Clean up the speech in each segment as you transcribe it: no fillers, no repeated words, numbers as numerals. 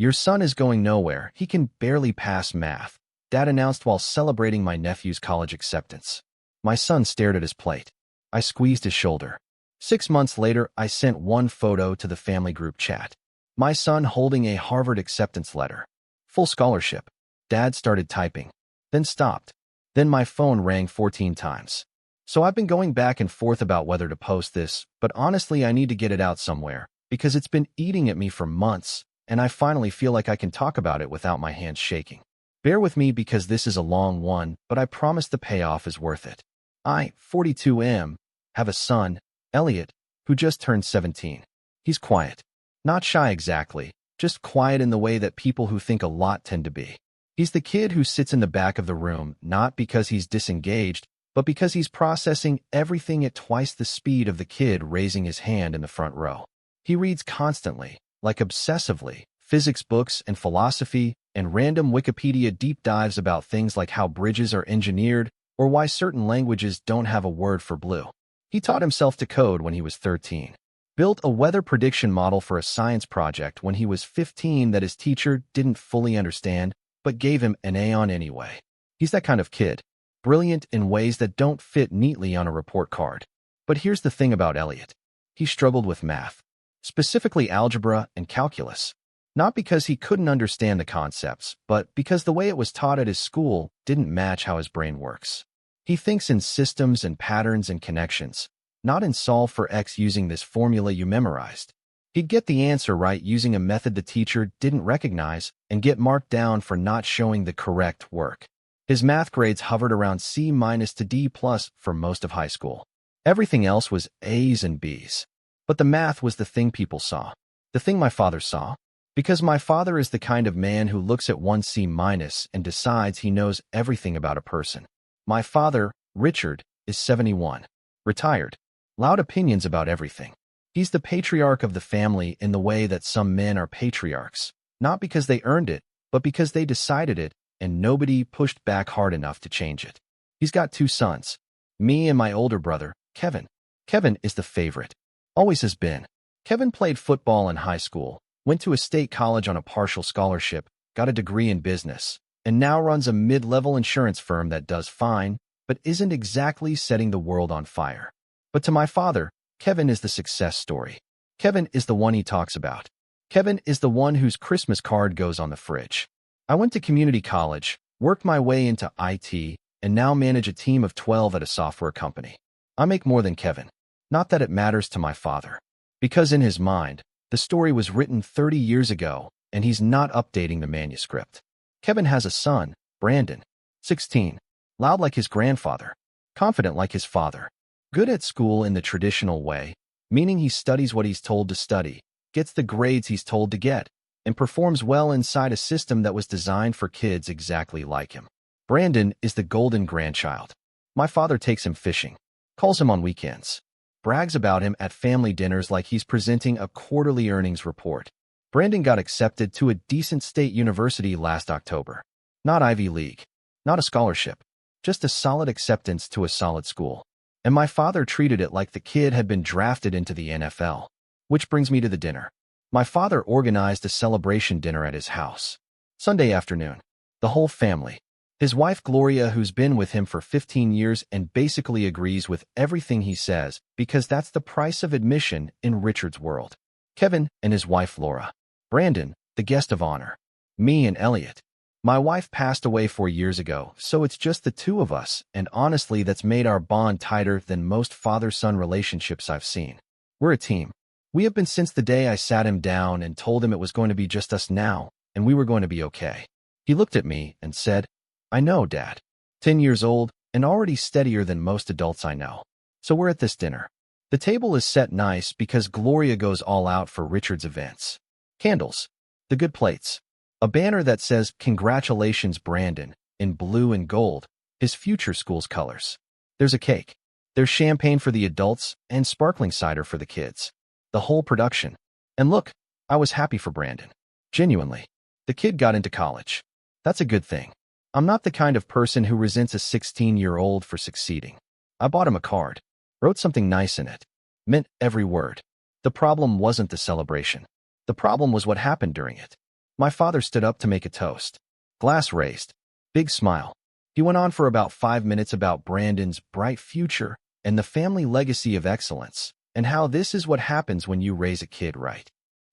"Your son is going nowhere. He can barely pass math," Dad announced while celebrating my nephew's college acceptance. My son stared at his plate. I squeezed his shoulder. 6 months later, I sent one photo to the family group chat. My son holding a Harvard acceptance letter. Full scholarship. Dad started typing, then stopped. Then my phone rang 14 times. So I've been going back and forth about whether to post this, but honestly I need to get it out somewhere, because it's been eating at me for months, and I finally feel like I can talk about it without my hands shaking. Bear with me because this is a long one, but I promise the payoff is worth it. I, 42 am, have a son, Elliot, who just turned 17. He's quiet. Not shy exactly, just quiet in the way that people who think a lot tend to be. He's the kid who sits in the back of the room, not because he's disengaged, but because he's processing everything at twice the speed of the kid raising his hand in the front row. He reads constantly, like obsessively, physics books and philosophy and random Wikipedia deep dives about things like how bridges are engineered or why certain languages don't have a word for blue. He taught himself to code when he was 13. Built a weather prediction model for a science project when he was 15 that his teacher didn't fully understand, but gave him an A on anyway. He's that kind of kid. Brilliant in ways that don't fit neatly on a report card. But here's the thing about Elliot. He struggled with math, specifically algebra and calculus. Not because he couldn't understand the concepts, but because the way it was taught at his school didn't match how his brain works. He thinks in systems and patterns and connections, not in solve for X using this formula you memorized. He'd get the answer right using a method the teacher didn't recognize and get marked down for not showing the correct work. His math grades hovered around C- to D+ for most of high school. Everything else was A's and B's. But the math was the thing people saw. The thing my father saw. Because my father is the kind of man who looks at one C- and decides he knows everything about a person. My father, Richard, is 71. Retired. Loud opinions about everything. He's the patriarch of the family in the way that some men are patriarchs. Not because they earned it, but because they decided it, and nobody pushed back hard enough to change it. He's got 2 sons. Me and my older brother, Kevin. Kevin is the favorite. Always has been. Kevin played football in high school, went to a state college on a partial scholarship, got a degree in business, and now runs a mid-level insurance firm that does fine, but isn't exactly setting the world on fire. But to my father, Kevin is the success story. Kevin is the one he talks about. Kevin is the one whose Christmas card goes on the fridge. I went to community college, worked my way into IT, and now manage a team of 12 at a software company. I make more than Kevin. Not that it matters to my father. Because in his mind, the story was written 30 years ago, and he's not updating the manuscript. Kevin has a son, Brandon, 16, loud like his grandfather, confident like his father, good at school in the traditional way, meaning he studies what he's told to study, gets the grades he's told to get, and performs well inside a system that was designed for kids exactly like him. Brandon is the golden grandchild. My father takes him fishing, calls him on weekends, brags about him at family dinners like he's presenting a quarterly earnings report. Brandon got accepted to a decent state university last October. Not Ivy League, not a scholarship, just a solid acceptance to a solid school. And my father treated it like the kid had been drafted into the NFL. Which brings me to the dinner. My father organized a celebration dinner at his house. Sunday afternoon. The whole family. His wife Gloria, who's been with him for 15 years and basically agrees with everything he says because that's the price of admission in Richard's world. Kevin and his wife Laura. Brandon, the guest of honor. Me and Elliot. My wife passed away 4 years ago, so it's just the 2 of us, and honestly that's made our bond tighter than most father-son relationships I've seen. We're a team. We have been since the day I sat him down and told him it was going to be just us now, and we were going to be okay. He looked at me and said, "I know, Dad. 10 years old and already steadier than most adults I know." So we're at this dinner. The table is set nice because Gloria goes all out for Richard's events. Candles. The good plates. A banner that says, "Congratulations, Brandon," in blue and gold, his future school's colors. There's a cake. There's champagne for the adults and sparkling cider for the kids. The whole production. And look, I was happy for Brandon. Genuinely. The kid got into college. That's a good thing. I'm not the kind of person who resents a 16-year-old for succeeding. I bought him a card. Wrote something nice in it. Meant every word. The problem wasn't the celebration. The problem was what happened during it. My father stood up to make a toast. Glass raised. Big smile. He went on for about 5 minutes about Brandon's bright future and the family legacy of excellence, and how this is what happens when you raise a kid right.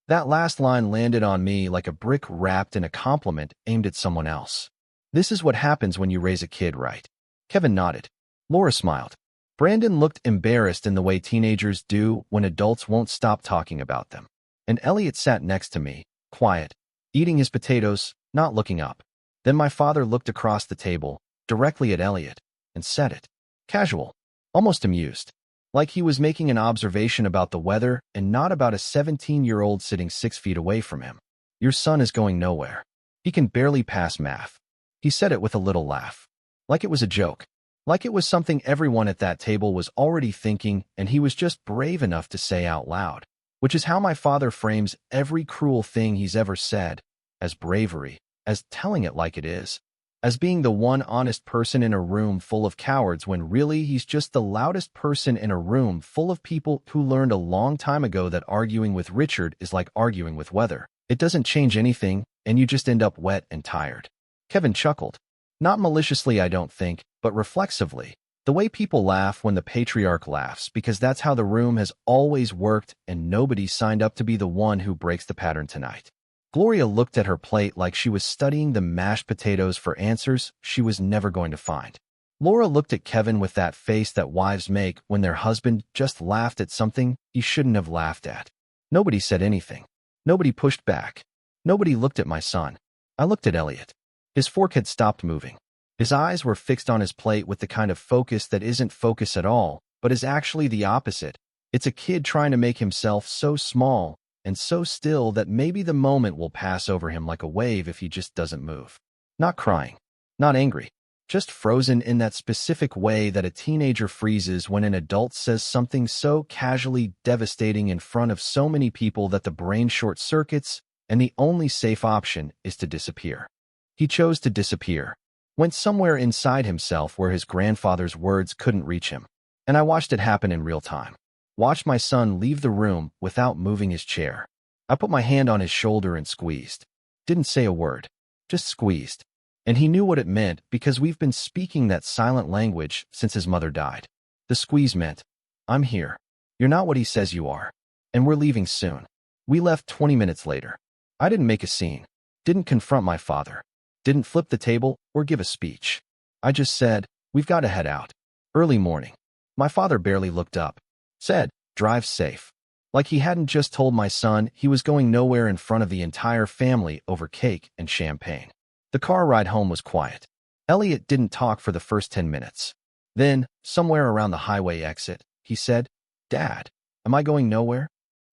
That last line landed on me like a brick wrapped in a compliment aimed at someone else. This is what happens when you raise a kid right. Kevin nodded. Laura smiled. Brandon looked embarrassed in the way teenagers do when adults won't stop talking about them. And Elliot sat next to me, quiet, eating his potatoes, not looking up. Then my father looked across the table, directly at Elliot, and said it. Casual, almost amused. Like he was making an observation about the weather and not about a 17-year-old sitting 6 feet away from him. Your son is going nowhere. He can barely pass math. He said it with a little laugh. Like it was a joke. Like it was something everyone at that table was already thinking and he was just brave enough to say out loud. Which is how my father frames every cruel thing he's ever said, as bravery, as telling it like it is, as being the one honest person in a room full of cowards when really he's just the loudest person in a room full of people who learned a long time ago that arguing with Richard is like arguing with weather. It doesn't change anything, and you just end up wet and tired. Kevin chuckled. Not maliciously, I don't think, but reflexively. The way people laugh when the patriarch laughs, because that's how the room has always worked and nobody signed up to be the one who breaks the pattern tonight. Gloria looked at her plate like she was studying the mashed potatoes for answers she was never going to find. Laura looked at Kevin with that face that wives make when their husband just laughed at something he shouldn't have laughed at. Nobody said anything. Nobody pushed back. Nobody looked at my son. I looked at Elliot. His fork had stopped moving. His eyes were fixed on his plate with the kind of focus that isn't focus at all, but is actually the opposite. It's a kid trying to make himself so small and so still that maybe the moment will pass over him like a wave if he just doesn't move. Not crying. Not angry. Just frozen in that specific way that a teenager freezes when an adult says something so casually devastating in front of so many people that the brain short circuits and the only safe option is to disappear. He chose to disappear. Went somewhere inside himself where his grandfather's words couldn't reach him. And I watched it happen in real time. Watched my son leave the room without moving his chair. I put my hand on his shoulder and squeezed. Didn't say a word. Just squeezed. And he knew what it meant because we've been speaking that silent language since his mother died. The squeeze meant, I'm here. You're not what he says you are. And we're leaving soon. We left 20 minutes later. I didn't make a scene. Didn't confront my father. Didn't flip the table or give a speech. I just said, we've got to head out. Early morning. My father barely looked up. Said, drive safe. Like he hadn't just told my son he was going nowhere in front of the entire family over cake and champagne. The car ride home was quiet. Elliot didn't talk for the first 10 minutes. Then, somewhere around the highway exit, he said, Dad, am I going nowhere?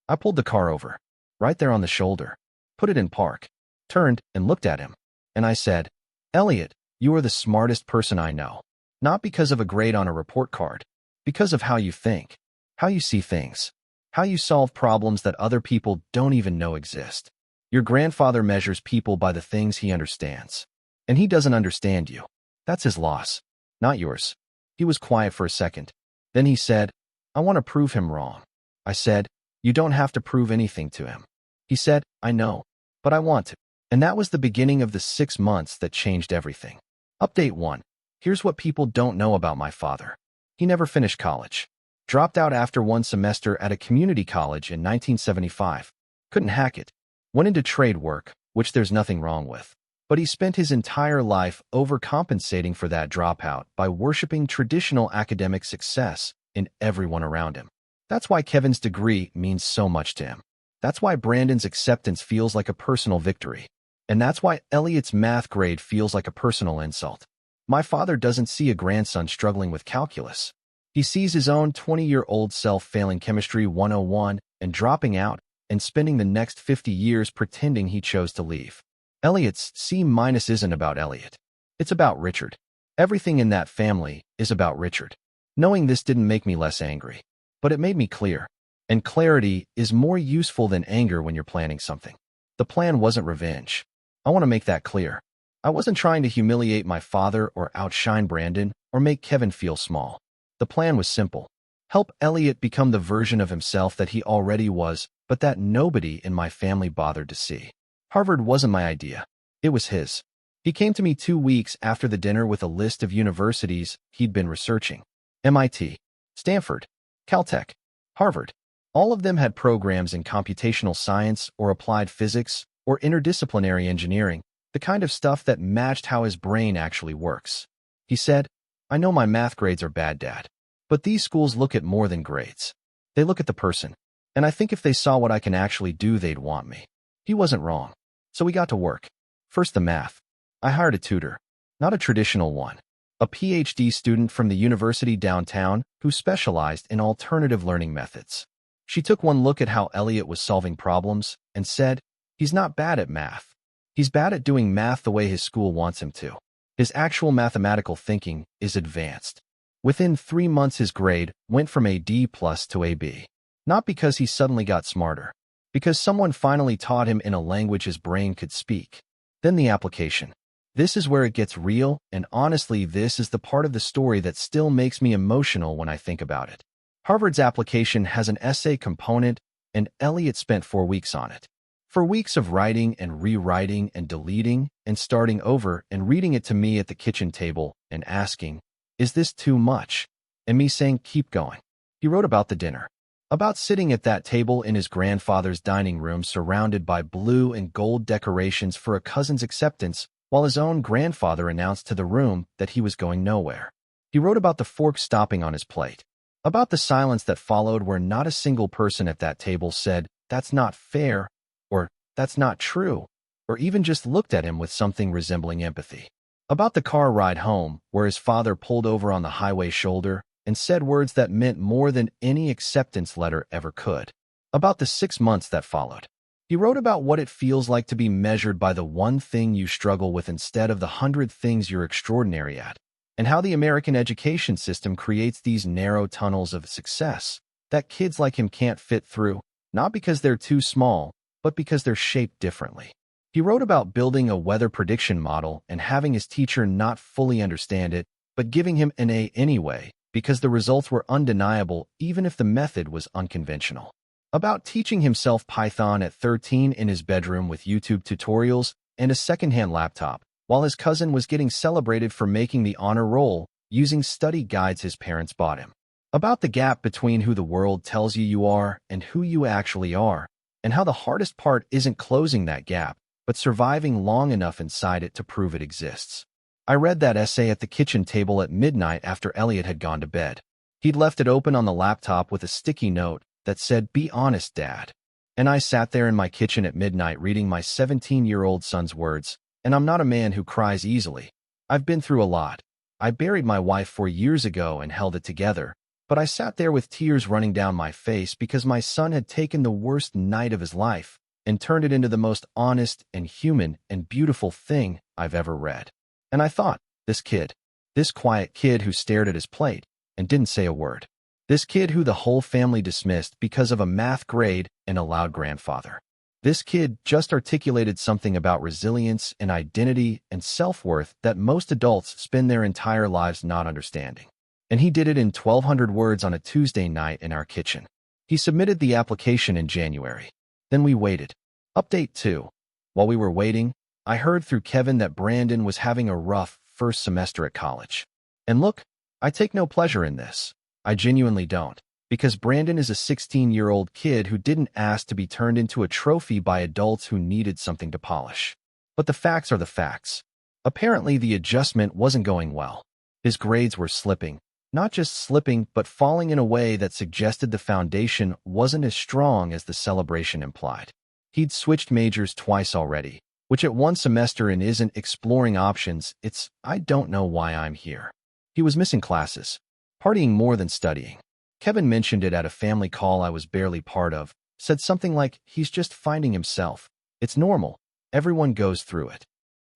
I pulled the car over. Right there on the shoulder. Put it in park. Turned and looked at him. And I said, Elliot, you are the smartest person I know. Not because of a grade on a report card. Because of how you think. How you see things. How you solve problems that other people don't even know exist. Your grandfather measures people by the things he understands. And he doesn't understand you. That's his loss. Not yours. He was quiet for a second. Then he said, I want to prove him wrong. I said, you don't have to prove anything to him. He said, I know. But I want to. And that was the beginning of the 6 months that changed everything. Update 1. Here's what people don't know about my father. He never finished college. Dropped out after 1 semester at a community college in 1975. Couldn't hack it. Went into trade work, which there's nothing wrong with. But he spent his entire life overcompensating for that dropout by worshiping traditional academic success in everyone around him. That's why Kevin's degree means so much to him. That's why Brandon's acceptance feels like a personal victory. And that's why Elliot's math grade feels like a personal insult. My father doesn't see a grandson struggling with calculus. He sees his own 20-year-old self failing Chemistry 101 and dropping out and spending the next 50 years pretending he chose to leave. Elliot's C- isn't about Elliot. It's about Richard. Everything in that family is about Richard. Knowing this didn't make me less angry, but it made me clear. And clarity is more useful than anger when you're planning something. The plan wasn't revenge. I want to make that clear. I wasn't trying to humiliate my father or outshine Brandon or make Kevin feel small. The plan was simple. Help Elliot become the version of himself that he already was, but that nobody in my family bothered to see. Harvard wasn't my idea. It was his. He came to me 2 weeks after the dinner with a list of universities he'd been researching. MIT, Stanford, Caltech, Harvard. All of them had programs in computational science or applied physics or interdisciplinary engineering, the kind of stuff that matched how his brain actually works. He said, "I know my math grades are bad, Dad, but these schools look at more than grades. They look at the person, and I think if they saw what I can actually do, they'd want me." He wasn't wrong. So we got to work. First, the math. I hired a tutor, not a traditional one, a PhD student from the university downtown who specialized in alternative learning methods. She took one look at how Elliot was solving problems and said, "He's not bad at math. He's bad at doing math the way his school wants him to. His actual mathematical thinking is advanced." Within 3 months, his grade went from a D+ to a B. Not because he suddenly got smarter, because someone finally taught him in a language his brain could speak. Then the application. This is where it gets real, and honestly, this is the part of the story that still makes me emotional when I think about it. Harvard's application has an essay component, and Elliot spent 4 weeks on it. 4 weeks of writing and rewriting and deleting and starting over and reading it to me at the kitchen table and asking, "Is this too much?" And me saying, "Keep going." He wrote about the dinner, about sitting at that table in his grandfather's dining room surrounded by blue and gold decorations for a cousin's acceptance, while his own grandfather announced to the room that he was going nowhere. He wrote about the fork stopping on his plate, about the silence that followed where not a single person at that table said, "That's not fair," or "That's not true," or even just looked at him with something resembling empathy. About the car ride home, where his father pulled over on the highway shoulder and said words that meant more than any acceptance letter ever could. About the 6 months that followed. He wrote about what it feels like to be measured by the one thing you struggle with instead of the 100 things you're extraordinary at, and how the American education system creates these narrow tunnels of success that kids like him can't fit through, not because they're too small, but because they're shaped differently. He wrote about building a weather prediction model and having his teacher not fully understand it, but giving him an A anyway, because the results were undeniable even if the method was unconventional. About teaching himself Python at 13 in his bedroom with YouTube tutorials and a secondhand laptop, while his cousin was getting celebrated for making the honor roll using study guides his parents bought him. About the gap between who the world tells you you are and who you actually are, and how the hardest part isn't closing that gap, but surviving long enough inside it to prove it exists. I read that essay at the kitchen table at midnight after Elliot had gone to bed. He'd left it open on the laptop with a sticky note that said, "Be honest, Dad." And I sat there in my kitchen at midnight reading my 17-year-old son's words, and I'm not a man who cries easily. I've been through a lot. I buried my wife 4 years ago and held it together, but I sat there with tears running down my face because my son had taken the worst night of his life and turned it into the most honest and human and beautiful thing I've ever read. And I thought, this kid, this quiet kid who stared at his plate and didn't say a word. This kid who the whole family dismissed because of a math grade and a loud grandfather. This kid just articulated something about resilience and identity and self-worth that most adults spend their entire lives not understanding. And he did it in 1,200 words on a Tuesday night in our kitchen. He submitted the application in January. Then we waited. Update 2. While we were waiting, I heard through Kevin that Brandon was having a rough first semester at college. And look, I take no pleasure in this. I genuinely don't, because Brandon is a 16-year-old kid who didn't ask to be turned into a trophy by adults who needed something to polish. But the facts are the facts. Apparently, the adjustment wasn't going well. His grades were slipping, not just slipping, but falling in a way that suggested the foundation wasn't as strong as the celebration implied. He'd switched majors twice already, which at one semester in isn't exploring options, it's "I don't know why I'm here." He was missing classes, partying more than studying. Kevin mentioned it at a family call I was barely part of, said something like, "He's just finding himself. It's normal. Everyone goes through it."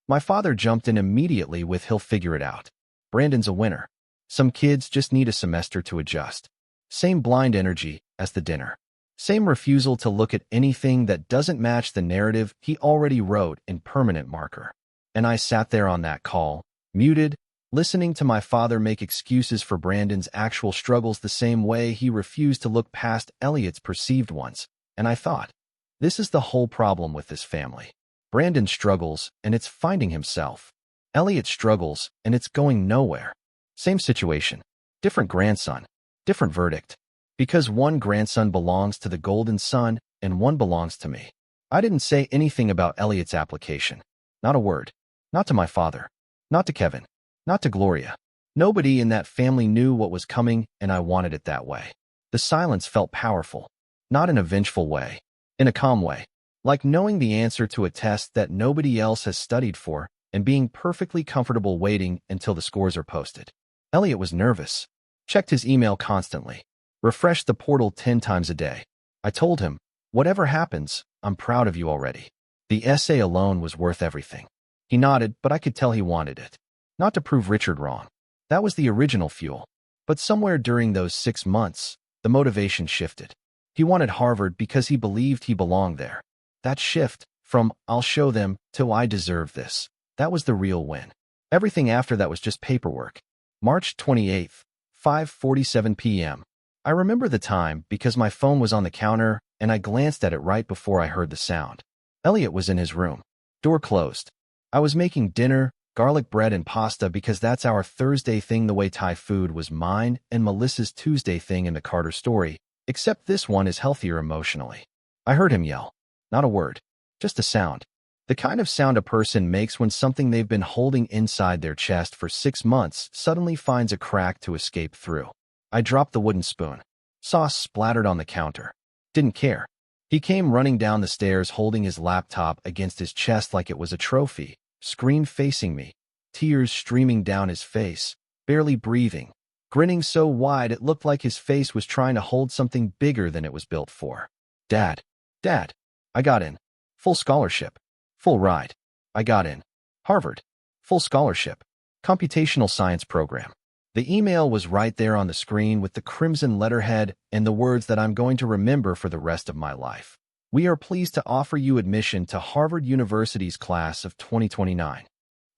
My father jumped in immediately with, "He'll figure it out. Brandon's a winner. Some kids just need a semester to adjust." Same blind energy as the dinner. Same refusal to look at anything that doesn't match the narrative he already wrote in permanent marker. And I sat there on that call, muted, listening to my father make excuses for Brandon's actual struggles the same way he refused to look past Elliot's perceived ones, and I thought, this is the whole problem with this family. Brandon struggles, and it's finding himself. Elliot struggles, and it's going nowhere. Same situation. Different grandson. Different verdict. Because one grandson belongs to the golden son, and one belongs to me. I didn't say anything about Elliot's application. Not a word. Not to my father. Not to Kevin. Not to Gloria. Nobody in that family knew what was coming, and I wanted it that way. The silence felt powerful. Not in a vengeful way. In a calm way. Like knowing the answer to a test that nobody else has studied for, and being perfectly comfortable waiting until the scores are posted. Elliot was nervous. Checked his email constantly. Refreshed the portal 10 times a day. I told him, whatever happens, I'm proud of you already. The essay alone was worth everything. He nodded, but I could tell he wanted it. Not to prove Richard wrong. That was the original fuel. But somewhere during those 6 months, the motivation shifted. He wanted Harvard because he believed he belonged there. That shift, from I'll show them to I deserve this, that was the real win. Everything after that was just paperwork. March 28th, 5:47 p.m. I remember the time because my phone was on the counter and I glanced at it right before I heard the sound. Elliot was in his room. Door closed. I was making dinner, garlic bread and pasta because that's our Thursday thing the way Thai food was mine and Melissa's Tuesday thing in the Carter story, except this one is healthier emotionally. I heard him yell. Not a word. Just a sound. The kind of sound a person makes when something they've been holding inside their chest for 6 months suddenly finds a crack to escape through. I dropped the wooden spoon. Sauce splattered on the counter. Didn't care. He came running down the stairs holding his laptop against his chest like it was a trophy, screen facing me, tears streaming down his face, barely breathing, grinning so wide it looked like his face was trying to hold something bigger than it was built for. Dad. Dad. I got in. Full scholarship. Full ride. I got in. Harvard. Full scholarship. Computational science program. The email was right there on the screen with the crimson letterhead and the words that I'm going to remember for the rest of my life. We are pleased to offer you admission to Harvard University's class of 2029.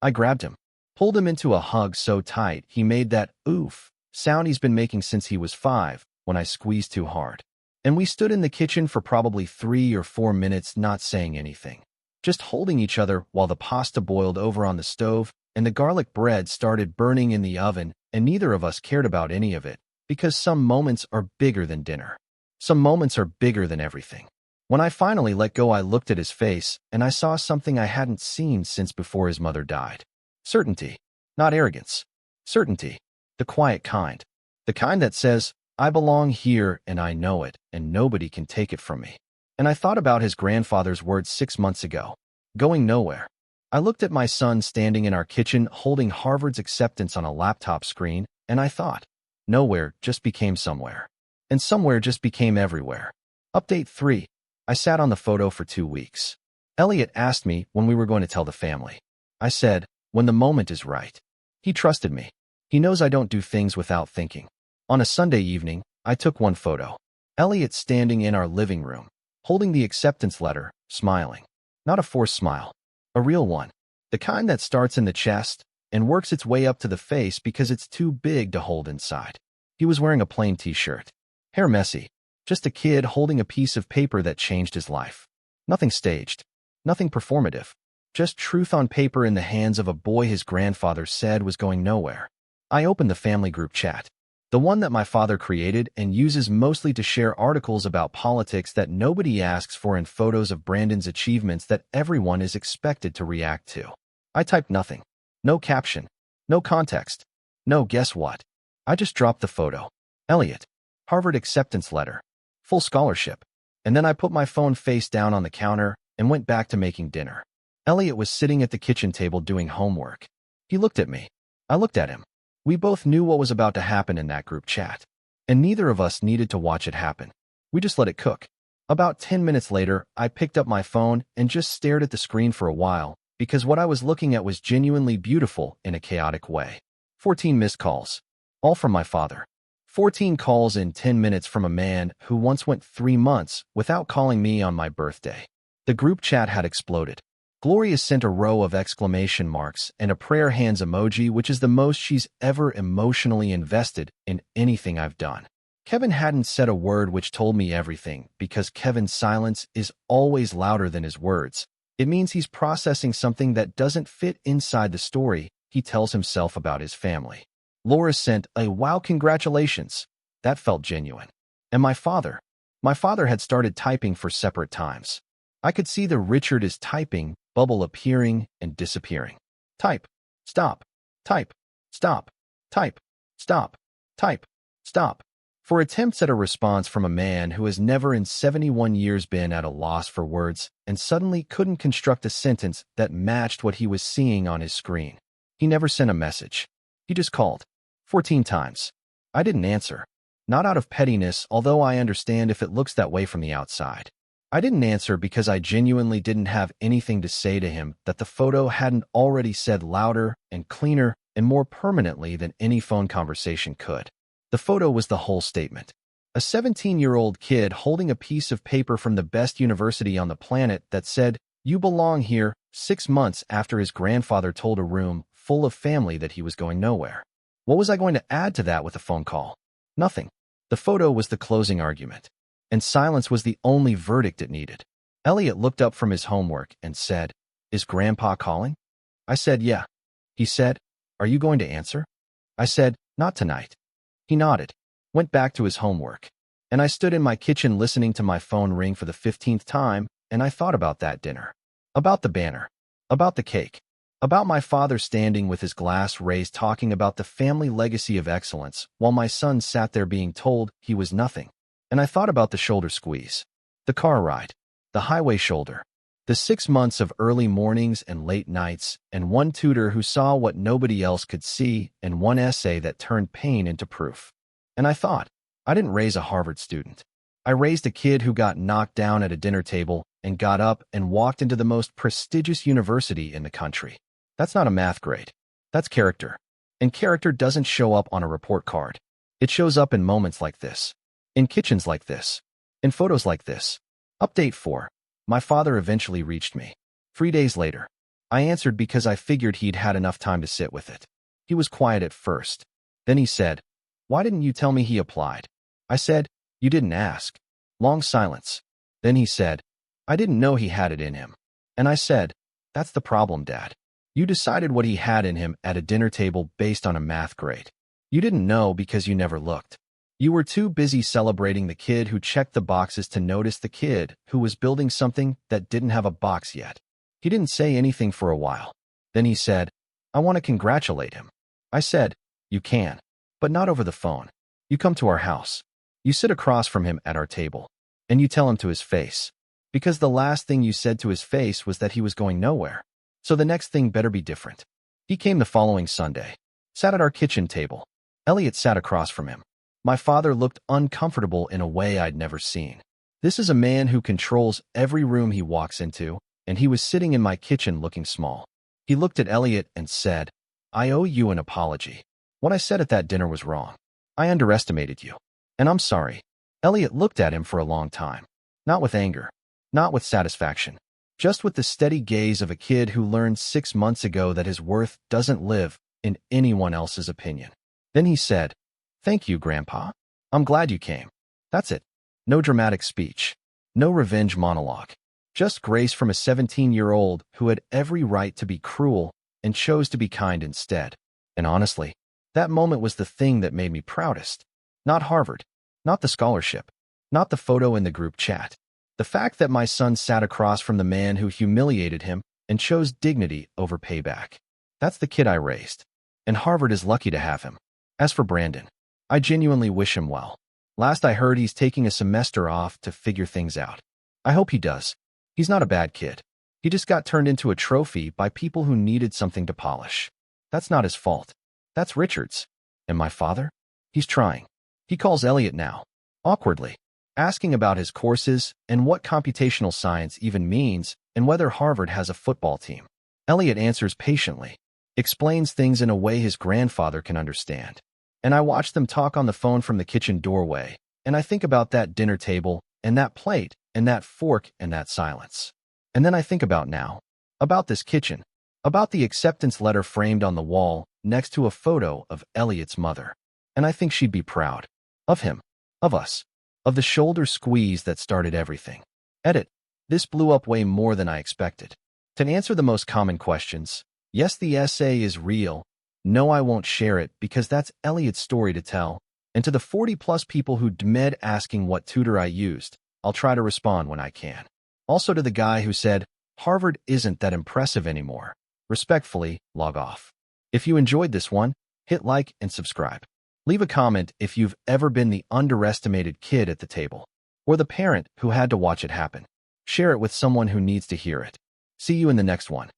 I grabbed him, pulled him into a hug so tight he made that oof sound he's been making since he was 5 when I squeezed too hard. And we stood in the kitchen for probably 3 or 4 minutes not saying anything, just holding each other while the pasta boiled over on the stove and the garlic bread started burning in the oven, and neither of us cared about any of it, because some moments are bigger than dinner. Some moments are bigger than everything. When I finally let go, I looked at his face, and I saw something I hadn't seen since before his mother died. Certainty, not arrogance. Certainty, the quiet kind. The kind that says, I belong here and I know it, and nobody can take it from me. And I thought about his grandfather's words 6 months ago. Going nowhere. I looked at my son standing in our kitchen holding Harvard's acceptance on a laptop screen, and I thought, nowhere just became somewhere. And somewhere just became everywhere. Update 3. I sat on the photo for 2 weeks. Elliot asked me when we were going to tell the family. I said, when the moment is right. He trusted me. He knows I don't do things without thinking. On a Sunday evening, I took one photo. Elliot standing in our living room, holding the acceptance letter, smiling. Not a forced smile. A real one. The kind that starts in the chest and works its way up to the face because it's too big to hold inside. He was wearing a plain t-shirt. Hair messy. Just a kid holding a piece of paper that changed his life. Nothing staged. Nothing performative. Just truth on paper in the hands of a boy his grandfather said was going nowhere. I opened the family group chat. The one that my father created and uses mostly to share articles about politics that nobody asks for and photos of Brandon's achievements that everyone is expected to react to. I typed nothing. No caption. No context. No guess what. I just dropped the photo. Elliot. Harvard acceptance letter. Full scholarship. And then I put my phone face down on the counter and went back to making dinner. Elliot was sitting at the kitchen table doing homework. He looked at me. I looked at him. We both knew what was about to happen in that group chat, and neither of us needed to watch it happen. We just let it cook. About 10 minutes later, I picked up my phone and just stared at the screen for a while, because what I was looking at was genuinely beautiful in a chaotic way. 14 missed calls. All from my father. 14 calls in 10 minutes from a man who once went 3 months without calling me on my birthday. The group chat had exploded. Gloria sent a row of exclamation marks and a prayer hands emoji, which is the most she's ever emotionally invested in anything I've done. Kevin hadn't said a word, which told me everything, because Kevin's silence is always louder than his words. It means he's processing something that doesn't fit inside the story he tells himself about his family. Laura sent a "wow, congratulations." That felt genuine. And my father? My father had started typing for separate times. I could see the "Richard is typing" bubble appearing and disappearing. Type. Stop. Type. Stop. Type. Stop. Type. Stop. For attempts at a response from a man who has never in 71 years been at a loss for words and suddenly couldn't construct a sentence that matched what he was seeing on his screen. He never sent a message. He just called. 14 times. I didn't answer. Not out of pettiness, although I understand if it looks that way from the outside. I didn't answer because I genuinely didn't have anything to say to him that the photo hadn't already said louder and cleaner and more permanently than any phone conversation could. The photo was the whole statement. A 17-year-old kid holding a piece of paper from the best university on the planet that said, "You belong here," 6 months after his grandfather told a room full of family that he was going nowhere. What was I going to add to that with a phone call? Nothing. The photo was the closing argument, and silence was the only verdict it needed. Elliot looked up from his homework and said, "Is Grandpa calling?" I said, "Yeah." He said, "Are you going to answer?" I said, "Not tonight." He nodded, went back to his homework, and I stood in my kitchen listening to my phone ring for the 15th time, and I thought about that dinner, about the banner, about the cake, about my father standing with his glass raised talking about the family legacy of excellence while my son sat there being told he was nothing. And I thought about the shoulder squeeze, the car ride, the highway shoulder, the 6 months of early mornings and late nights, and one tutor who saw what nobody else could see, and one essay that turned pain into proof. And I thought, I didn't raise a Harvard student. I raised a kid who got knocked down at a dinner table and got up and walked into the most prestigious university in the country. That's not a math grade. That's character. And character doesn't show up on a report card. It shows up in moments like this. In kitchens like this. In photos like this. Update 4. My father eventually reached me. 3 days later. I answered because I figured he'd had enough time to sit with it. He was quiet at first. Then he said, "Why didn't you tell me he applied?" I said, "You didn't ask." Long silence. Then he said, "I didn't know he had it in him." And I said, "That's the problem, Dad. You decided what he had in him at a dinner table based on a math grade. You didn't know because you never looked. You were too busy celebrating the kid who checked the boxes to notice the kid who was building something that didn't have a box yet." He didn't say anything for a while. Then he said, "I want to congratulate him." I said, "You can, but not over the phone. You come to our house. You sit across from him at our table, and you tell him to his face. Because the last thing you said to his face was that he was going nowhere. So the next thing better be different." He came the following Sunday, sat at our kitchen table. Elliot sat across from him. My father looked uncomfortable in a way I'd never seen. This is a man who controls every room he walks into, and he was sitting in my kitchen looking small. He looked at Elliot and said, "I owe you an apology. What I said at that dinner was wrong. I underestimated you. And I'm sorry." Elliot looked at him for a long time. Not with anger. Not with satisfaction. Just with the steady gaze of a kid who learned 6 months ago that his worth doesn't live in anyone else's opinion. Then he said, "Thank you, Grandpa. I'm glad you came." That's it. No dramatic speech. No revenge monologue. Just grace from a 17-year-old who had every right to be cruel and chose to be kind instead. And honestly, that moment was the thing that made me proudest. Not Harvard. Not the scholarship. Not the photo in the group chat. The fact that my son sat across from the man who humiliated him and chose dignity over payback. That's the kid I raised. And Harvard is lucky to have him. As for Brandon, I genuinely wish him well. Last I heard, he's taking a semester off to figure things out. I hope he does. He's not a bad kid. He just got turned into a trophy by people who needed something to polish. That's not his fault. That's Richard's. And my father? He's trying. He calls Elliot now, awkwardly, asking about his courses and what computational science even means and whether Harvard has a football team. Elliot answers patiently, explains things in a way his grandfather can understand. And I watch them talk on the phone from the kitchen doorway, and I think about that dinner table, and that plate, and that fork, and that silence. And then I think about now, about this kitchen, about the acceptance letter framed on the wall next to a photo of Elliot's mother. And I think she'd be proud. Of him. Of us. Of the shoulder squeeze that started everything. Edit. This blew up way more than I expected. To answer the most common questions, yes, the essay is real. No, I won't share it because that's Elliot's story to tell. And to the 40-plus people who DM'd asking what tutor I used, I'll try to respond when I can. Also to the guy who said, Harvard isn't that impressive anymore. Respectfully, log off. If you enjoyed this one, hit like and subscribe. Leave a comment if you've ever been the underestimated kid at the table, or the parent who had to watch it happen. Share it with someone who needs to hear it. See you in the next one.